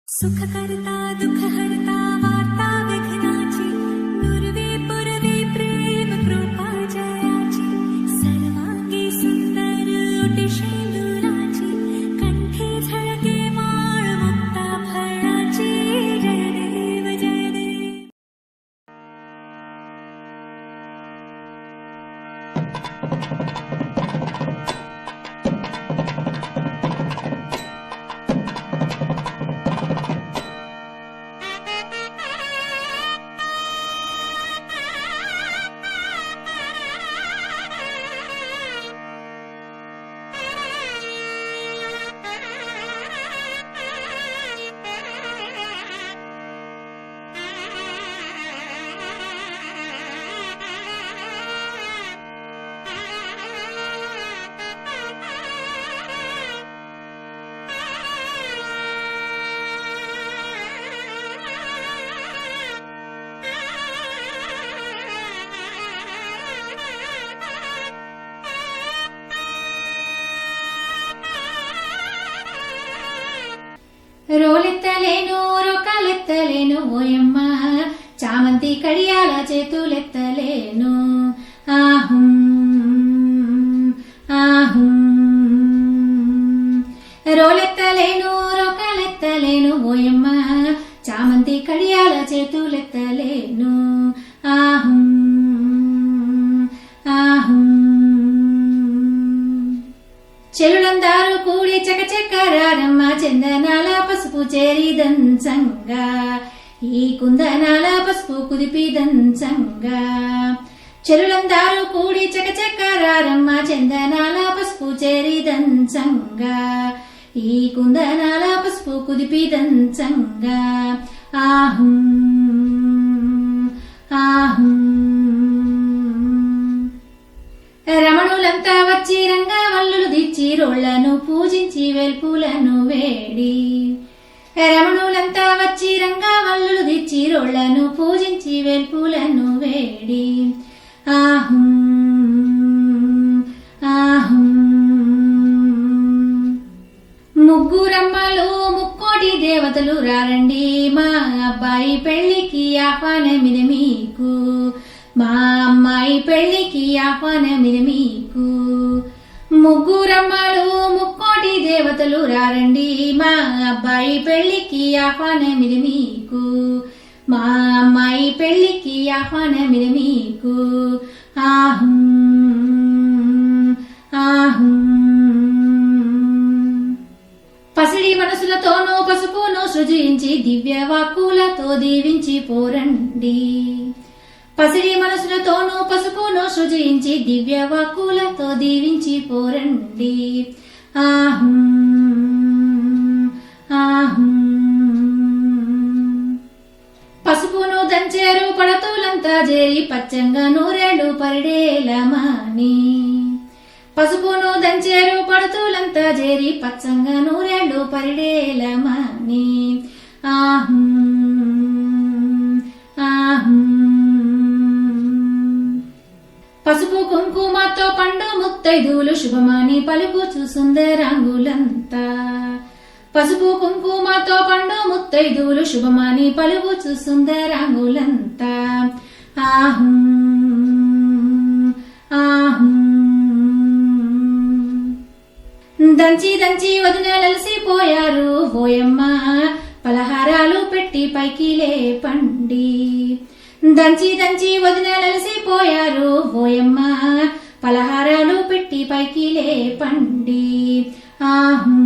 सुखकर्ता दुःखहर्ता वार्ता विघ्नाची नुरवे पुरवे प्रेम कृपा जयाची सर्वांगी सुंदर उटिशेंदुराची कंठे झळके माळ मुक्ता फळाची जय देव जय देव। రోలెత్తలేను రొకాలెత్తలేను ఓయమ్మ చామంతి కడియాల చేతులెత్తలేను ఆహుం ఆహుం రోలెత్తలేను రొకాలెత్తలేను ఓయమ్మ చామంతి కడియాల చేతులెత్తలేను ఆహుం ఆహుం చెలులందారు కూడి చకచకరారమ్మ చందనాల పసుపు చేరి దంచంగా ఈ కుందనాల పసుపు కుదిపి దంచంగా చెలులందారు కూడి చకచకరారమ్మ చందనాల పసుపు చేరి దంచంగా ఈ కుందనాల పసుపు కుదిపి దంచంగా ఆహుం ఆహుం రమణులంతా వచ్చి రంగవల్లులు దిచ్చి రోళ్లను పూజించి వెల్పులను వేడి రమణులంతా వచ్చి రంగవల్లులు దిచ్చి రోళ్లను పూజించి వెల్పులను వేడి ఆహుం ఆహుం ముగ్గురమ్మలు ముక్కోటి దేవతలు రారండి మా అబ్బాయి పెళ్లికి ఆహ్వానమిది మీకు మా అమ్మాయి పెళ్లికి ఆహ్వానమిది మీకు ముగ్గురమ్మలు ముక్కోటి దేవతలు రారండి మా అబ్బాయి పెళ్లికి ఆహ్వానమిది మీకు మా అమ్మాయి పెళ్లికి ఆహ్వానమిది మీకు ఆహుం ఆహుం పసిడి మనసులతోనూ పసుపును సృజించి దివ్య వాక్కులతో దీవించి పోరండి పసిడి మనసులతోనూ పసుపును సృజించి దివ్య వాక్కులతో దీవించి పోరండి ఆహుం ఆహుం పసుపును దంచేరు పడతులంతా చేరి పచ్చంగా నూరేళ్లు పరిడేలమాని పసుపును దంచేరు పడతులంతా చేరి పచ్చంగా నూరేళ్లు పరిడేలమాని ఆహుం ఆహుం పసుపు కుంకుమతో పండు ముత్తైదులు శుభమాని పలుకుచు సుందరాంగులంతా పసుపు కుంకుమతో పండు ముత్తైదులు శుభమాని పలుకుచు సుందరాంగులంతా ఆహుం ఆహుం దంచి దంచి వదినలసిపోయారు ఓయమ్మ పలహారాలు పెట్టి పైకి లేపండి దంచి దంచి వదినలసిపోయారు ఓయమ్మ పలహారాలు పెట్టి పైకి లేపండి ఆహుం